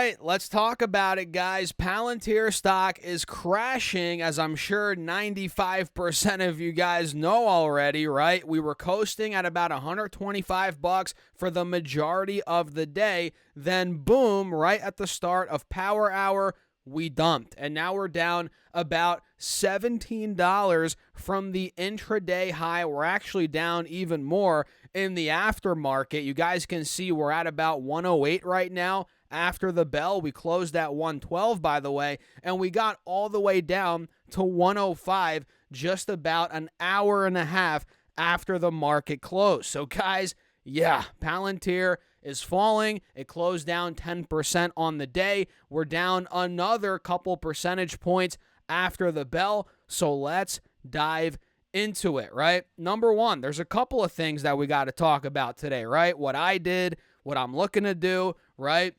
right, let's talk about it, guys. Palantir stock is crashing, as I'm sure 95% of you guys know already, right? We were coasting at about $125 for the majority of the day. Then, boom, right at the start of Power Hour, we dumped. And now we're down about $17 from the intraday high. We're actually down even more in the aftermarket. You guys can see we're at about 108 right now. After the bell, we closed at 112, by the way, and we got all the way down to 105 just about an hour and a half after the market closed. So, guys, yeah, Palantir is falling. It closed down 10% on the day. We're down another couple percentage points after the bell. So let's dive into it, right? Number one, there's a couple of things that we got to talk about today, right? What I did, what I'm looking to do, right?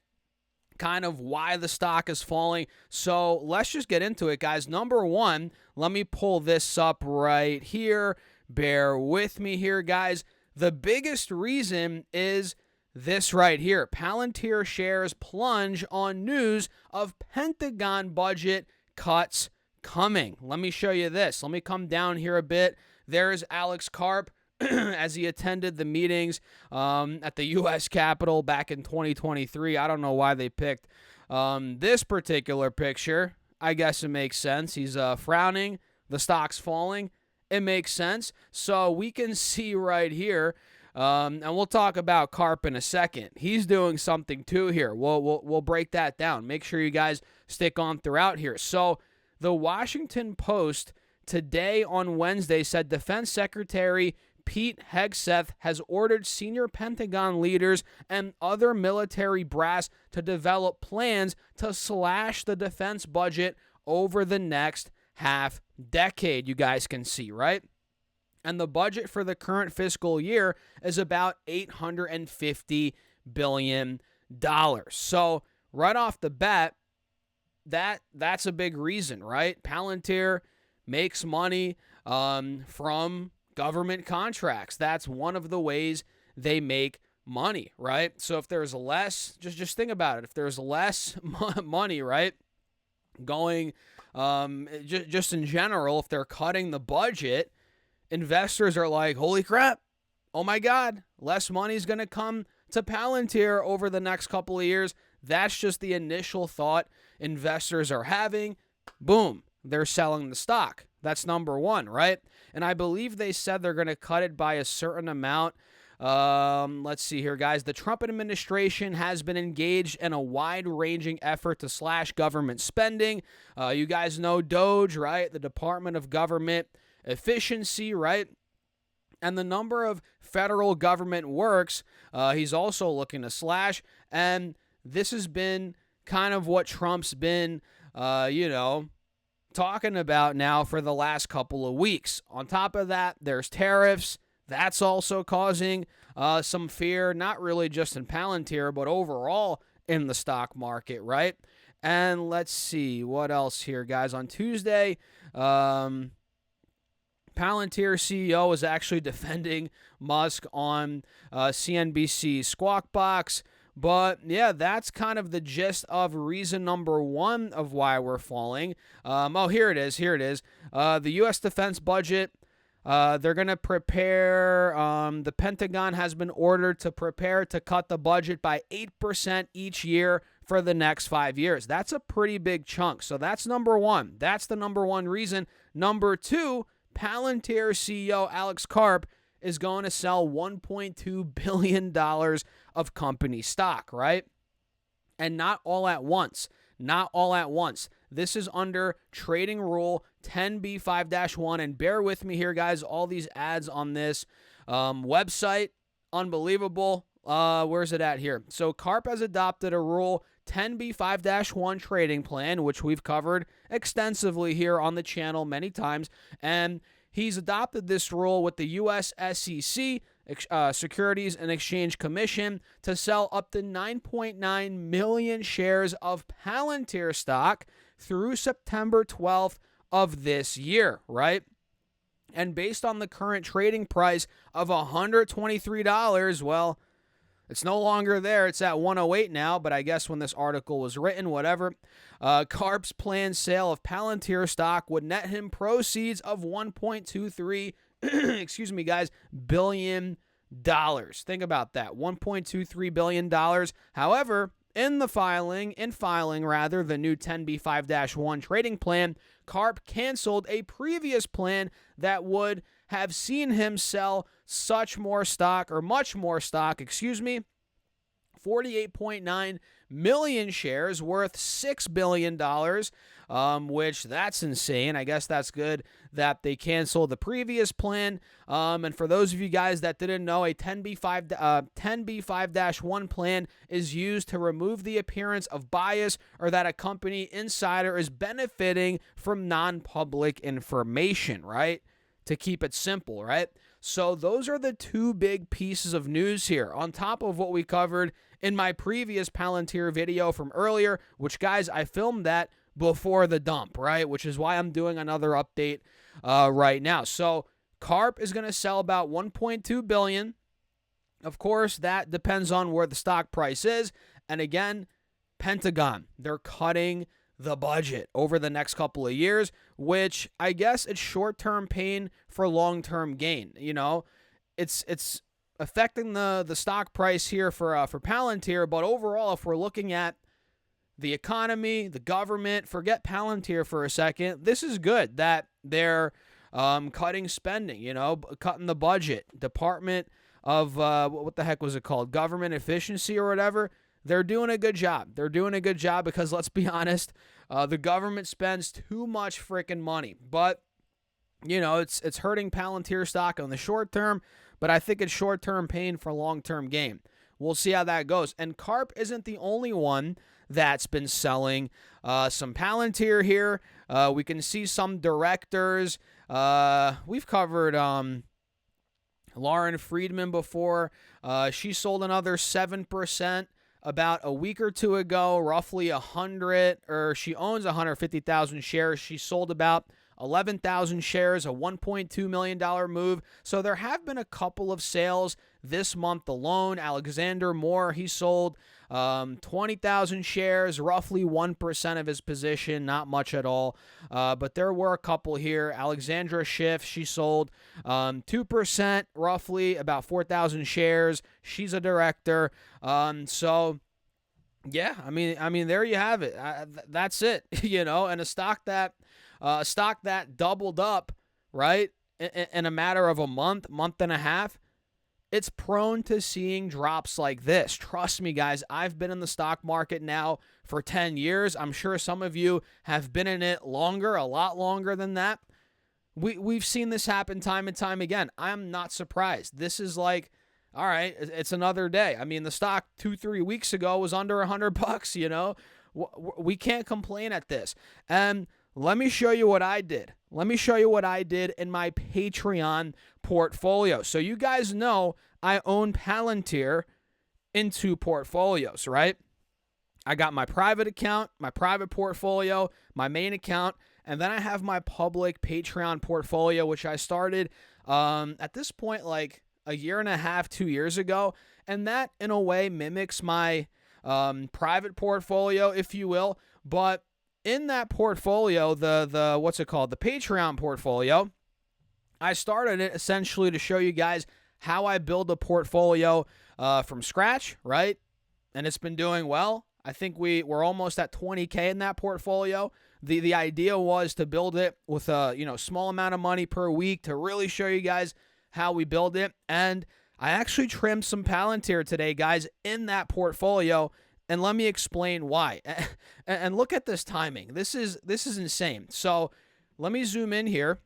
Kind of why the stock is falling. So let's just get into it, guys. Number one, let me pull this up right here. Bear with me here, guys. The biggest reason is this right here. Palantir shares plunge on news of Pentagon budget cuts coming. Let me show you this. Let me come down here a bit. There's Alex Karp as he attended the meetings at the U.S. Capitol back in 2023. I don't know why they picked this particular picture. I guess it makes sense. He's frowning. The stock's falling. It makes sense. So we can see right here, and we'll talk about Karp in a second. He's doing something too here. We'll break that down. Make sure you guys stick on throughout here. So the Washington Post today on Wednesday said Defense Secretary Pete Hegseth has ordered senior Pentagon leaders and other military brass to develop plans to slash the defense budget over the next half decade. You guys can see, right? And the budget for the current fiscal year is about $850 billion. So right off the bat, that's a big reason, right? Palantir makes money from government contracts. That's one of the ways they make money, right? So if there's less, just think about it. If there's less money, right, going just in general, if they're cutting the budget, investors are like, holy crap, oh my God, less money is going to come to Palantir over the next couple of years. That's just the initial thought investors are having. Boom, they're selling the stock. That's number one, right? And I believe they said they're going to cut it by a certain amount. Let's see here, guys. The Trump administration has been engaged in a wide-ranging effort to slash government spending. You guys know DOGE, right? The Department of Government Efficiency, right? And the number of federal government works, he's also looking to slash. And this has been kind of what Trump's been, talking about now for the last couple of weeks. On top of that, there's tariffs. That's also causing some fear, not really just in Palantir, but overall in the stock market, right? And let's see what else here, guys. On Tuesday, Palantir CEO was actually defending Musk on CNBC's Squawk Box. But, yeah, that's kind of the gist of reason number one of why we're falling. Here it is. The U.S. defense budget, they're going to prepare. The Pentagon has been ordered to prepare to cut the budget by 8% each year for the next 5 years. That's a pretty big chunk. So that's number one. That's the number one reason. Number two, Palantir CEO Alex Karp is going to sell $1.2 billion of company stock, right? And not all at once. Not all at once. This is under Trading Rule 10b5-1. And bear with me here, guys. All these ads on this website, unbelievable. Where's it at here? So Karp has adopted a Rule 10b5-1 trading plan, which we've covered extensively here on the channel many times. And he's adopted this rule with the U.S. SEC, Securities and Exchange Commission, to sell up to 9.9 million shares of Palantir stock through September 12th of this year, right? And based on the current trading price of $123, well, It's no longer there. It's at 108 now, but I guess when this article was written, whatever. Karp's planned sale of Palantir stock would net him proceeds of 1.23, excuse me, guys, billion dollars. Think about that, $1.23 billion. However, in filing, the new 10b5-1 trading plan, Karp canceled a previous plan that would have seen him sell much more stock, 48.9 million shares worth $6 billion, which that's insane. I guess that's good that they canceled the previous plan. And for those of you guys that didn't know, a 10b5-1 plan is used to remove the appearance of bias or that a company insider is benefiting from non-public information, right? To keep it simple, right? So those are the two big pieces of news here, on top of what we covered in my previous Palantir video from earlier, which, guys, I filmed that before the dump, right? Which is why I'm doing another update right now. So Karp is going to sell about 1.2 billion. Of course, that depends on where the stock price is. And again, Pentagon, they're cutting the budget over the next couple of years, which I guess it's short-term pain for long-term gain. You know, it's affecting the stock price here for Palantir, but overall, if we're looking at the economy, the government, forget Palantir for a second, this is good that they're cutting spending, you know, cutting the budget. Department of, what the heck was it called? Government efficiency or whatever. They're doing a good job. They're doing a good job because, let's be honest, the government spends too much freaking money. But, you know, it's hurting Palantir stock on the short term, but I think it's short-term pain for long-term gain. We'll see how that goes. And Karp isn't the only one that's been selling some Palantir here. We can see some directors. We've covered Lauren Friedman before. She sold another 7% about a week or two ago, roughly she owns 150,000 shares. She sold about 11,000 shares, a $1.2 million move. So there have been a couple of sales this month alone. Alexander Moore, he sold 20,000 shares, roughly 1% of his position, not much at all. But there were a couple here. Alexandra Schiff, she sold 2%, roughly about 4,000 shares. She's a director. So yeah, I mean, there you have it. That's it, you know, and a stock that doubled up, right, in a matter of a month and a half. It's prone to seeing drops like this. Trust me, guys, I've been in the stock market now for 10 years. I'm sure some of you have been in it longer, a lot longer than that. We've seen this happen time and time again. I'm not surprised. This is like, all right, it's another day. I mean, the stock 2-3 weeks ago was under $100, you know. We can't complain at this. And let me show you what I did. Let me show you what I did in my Patreon portfolio. So you guys know I own Palantir in 2 portfolios, right? I got my private account, my private portfolio, my main account, and then I have my public Patreon portfolio, which I started at this point like a year and a half, 2 years ago. And that, in a way, mimics my private portfolio, if you will. But in that portfolio, the what's it called? The Patreon portfolio, I started it essentially to show you guys how I build a portfolio from scratch, right? And it's been doing well. I think we're almost at 20K in that portfolio. The idea was to build it with a small amount of money per week to really show you guys how we build it. And I actually trimmed some Palantir today, guys, in that portfolio. And let me explain why. And look at this timing. This is insane. So let me zoom in here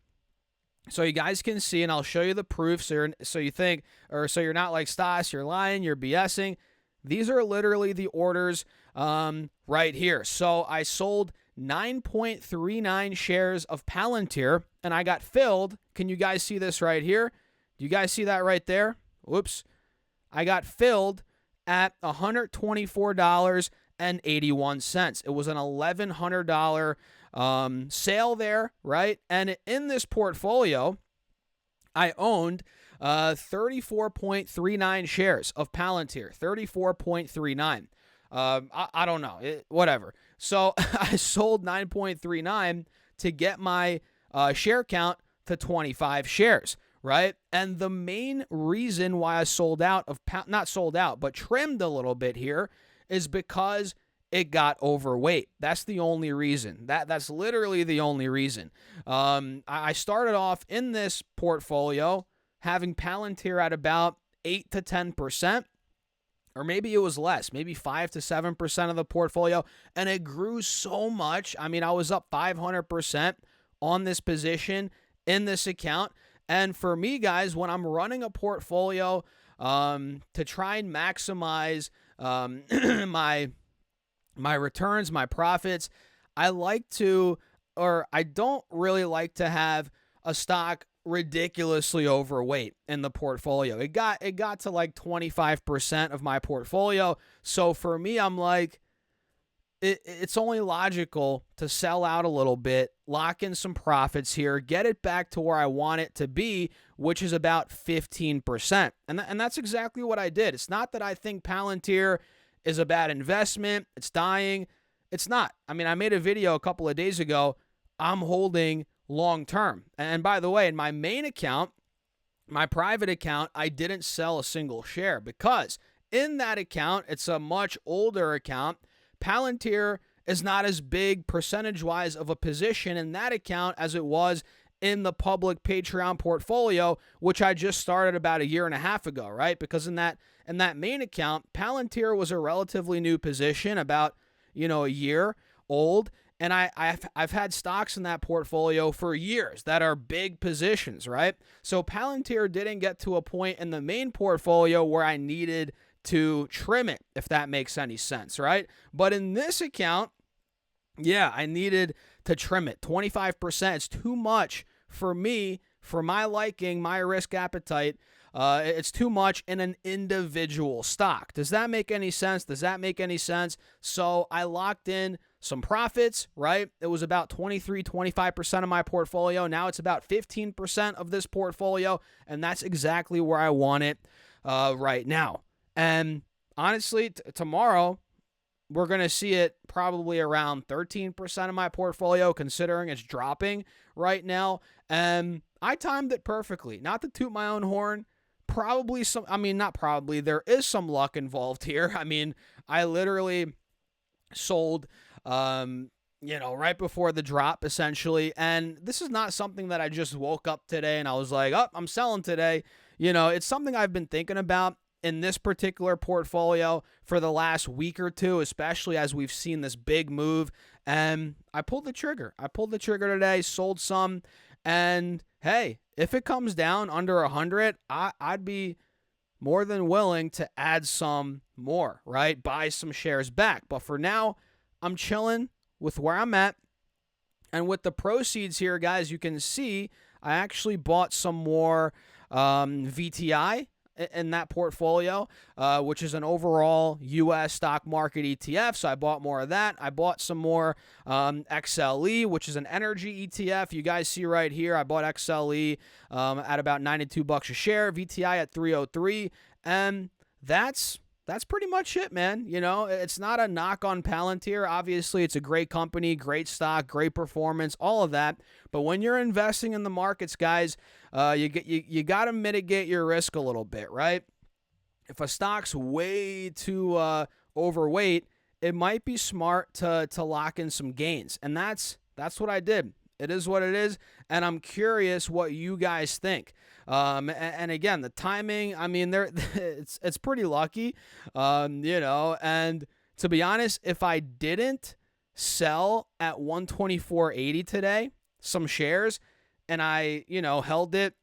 so you guys can see, and I'll show you the proof. So you're not like, Stas, you're lying, you're BSing. These are literally the orders right here. So I sold 9.39 shares of Palantir, and I got filled. Can you guys see this right here? Do you guys see that right there? Whoops. I got filled at $124.81. It was an $1,100 sale there, right? And in this portfolio, I owned 34.39 shares of Palantir, 34.39. I don't know, whatever. So I sold 9.39 to get my share count to 25 shares, right? And the main reason why I sold out of, not sold out, but trimmed a little bit here is because it got overweight. That's the only reason. That's literally the only reason. I started off in this portfolio having Palantir at about 8 to 10%. Or maybe it was less, maybe 5 to 7% of the portfolio, and it grew so much. I mean, I was up 500% on this position in this account. And for me, guys, when I'm running a portfolio to try and maximize my returns, my profits, I don't really like to have a stock ridiculously overweight in the portfolio. It got to like 25% of my portfolio. So for me, I'm like, it's only logical to sell out a little bit, lock in some profits here, get it back to where I want it to be, which is about 15%. And that's exactly what I did. It's not that I think Palantir is a bad investment. It's dying. It's not. I mean, I made a video a couple of days ago. I'm holding long term. And by the way, in my main account, my private account, I didn't sell a single share because in that account, it's a much older account. Palantir is not as big percentage-wise of a position in that account as it was in the public Patreon portfolio, which I just started about a year and a half ago, right? Because in that main account, Palantir was a relatively new position, about, a year old. And I've had stocks in that portfolio for years that are big positions, right? So Palantir didn't get to a point in the main portfolio where I needed to trim it, if that makes any sense, right? But in this account, yeah, I needed to trim it. 25%, it's too much for me, for my liking, my risk appetite. It's too much in an individual stock. Does that make any sense? So I locked in some profits, right? It was about 25% of my portfolio. Now it's about 15% of this portfolio, and that's exactly where I want it right now. And honestly, tomorrow, we're going to see it probably around 13% of my portfolio, considering it's dropping right now. And I timed it perfectly. Not to toot my own horn. There is some luck involved here. I mean, I literally sold, right before the drop, essentially. And this is not something that I just woke up today and I was like, oh, I'm selling today. It's something I've been thinking about in this particular portfolio for the last week or two, especially as we've seen this big move. And I pulled the trigger. Today, sold some. And hey, if it comes down under 100, I'd be more than willing to add some more, right? Buy some shares back. But for now, I'm chilling with where I'm at. And with the proceeds here, guys, you can see I actually bought some more VTI in that portfolio, which is an overall U.S. stock market ETF. So I bought more of that. I bought some more XLE, which is an energy ETF. You guys see right here, I bought XLE at about $92 a share, VTI at 303, and that's pretty much it, man. It's not a knock on Palantir. Obviously, it's a great company, great stock, great performance, all of that. But when you're investing in the markets, guys, you got to mitigate your risk a little bit, right? If a stock's way too overweight, it might be smart to lock in some gains, and that's what I did. It is what it is, and I'm curious what you guys think. And again, the timing, I mean, it's pretty lucky, and to be honest, if I didn't sell at 124.80 today, some shares, and I, held that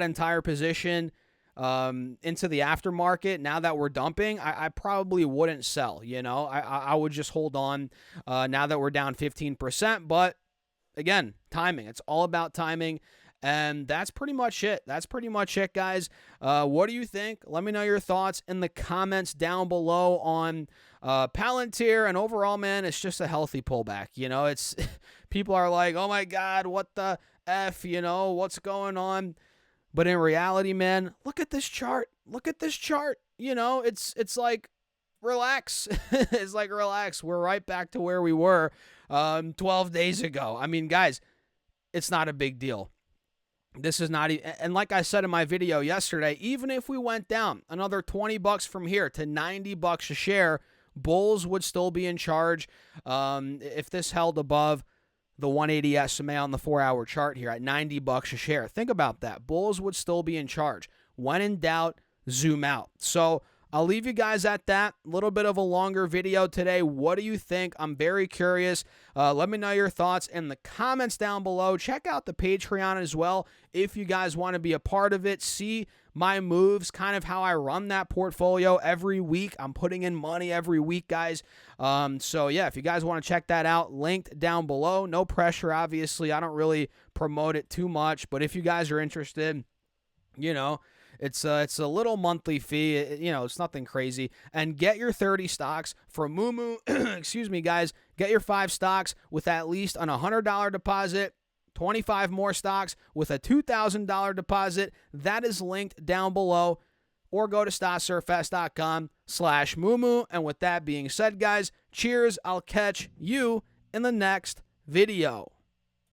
entire position into the aftermarket, now that we're dumping, I probably wouldn't sell. I would just hold on now that we're down 15%. But again, timing. It's all about timing. And that's pretty much it. Guys. What do you think? Let me know your thoughts in the comments down below on Palantir. And overall, man, it's just a healthy pullback. It's people are like, oh my God, what the F, what's going on? But in reality, man, look at this chart. Look at this chart. You know, it's like, relax. It's like, relax. We're right back to where we were 12 days ago. I mean, guys, it's not a big deal. This is not, and like I said in my video yesterday, even if we went down another 20 bucks from here to 90 bucks a share, bulls would still be in charge. If this held above the 180 SMA on the 4-hour chart here at 90 bucks a share, think about that. Bulls would still be in charge. When in doubt, zoom out. So I'll leave you guys at that. A little bit of a longer video today. What do you think? I'm very curious. Let me know your thoughts in the comments down below. Check out the Patreon as well if you guys want to be a part of it. See my moves, kind of how I run that portfolio every week. I'm putting in money every week, guys. So yeah, if you guys want to check that out, linked down below. No pressure, obviously. I don't really promote it too much, but if you guys are interested, you know, it's a little monthly fee. It's nothing crazy. And get your 30 stocks from Moomoo. Excuse me, guys. Get your 5 stocks with at least an $100 deposit. 25 more stocks with a $2,000 deposit. That is linked down below. Or go to stocksurfest.com/Moomoo. And with that being said, guys, cheers. I'll catch you in the next video.